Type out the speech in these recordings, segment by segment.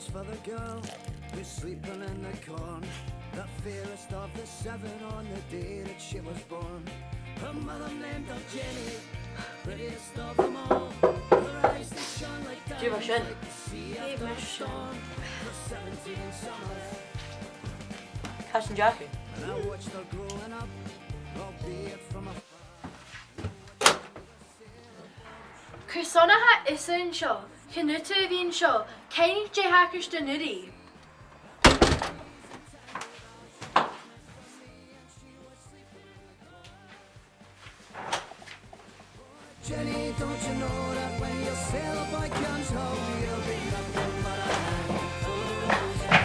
dance for the girl who's sleeping in the corn, the fairest of the seven on the day that she was born. Her mother named her Jenny, prettiest of them all. Her eyes they shone like diamonds, like the sea after a storm. For 17 summers, Kasten Jackie. and I watched her growing up, albeit from a Cresona is in show, Canuta Vin show, Kenny J. Hackers to Nudie. Jenny, don't you know that when your sailboy comes home, you'll be nothing but a handful of roses.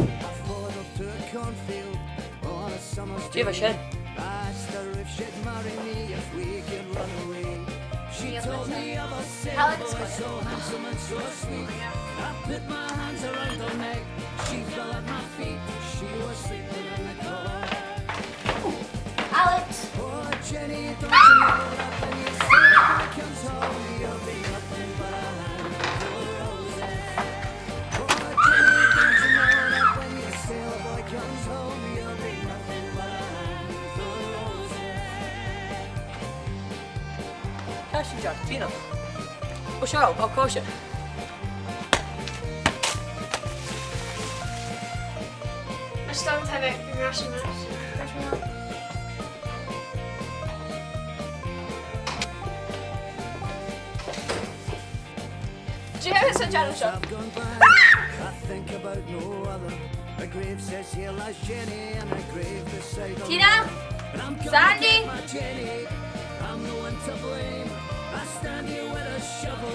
I followed up to a cornfield on a summer's day. Give a shit. I asked her if she'd marry me if we could run away. She told me of a sailboy so handsome and so sweet. I put my hands around her neck, she fell at my feet. She was sleeping in the car. Alex. Oh, Jenny, don't you know that when your sailboy comes home, you'll be nothing but a handful of roses. Oh, Jenny, don't you know that when your sailboy comes home, you'll be nothing but a handful of roses. Kasten Jack, Tina. Oh, Cheryl, of course you. I still have it for Russian minutes. Do you have a channel shop? I've gone by, I think about no other. A grave says here lies Jenny, and a grave beside her. Tina? And I'm gonna Sandy? get my Jenny, I'm the one to blame. I stand here with a shovel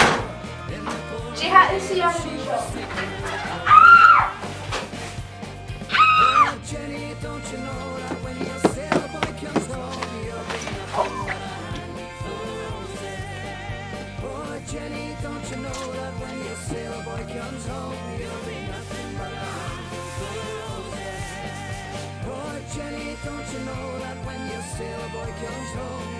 in the cold. Do you have this Russian shop? Oh, Jenny, don't you know that when your sailboy comes home, you'll be nothing but a handful of roses. Oh, Jenny, don't you know that when your sailboy comes home, you'll be nothing but a handful of roses. Oh, Jenny, don't you know that when your sailboy comes home,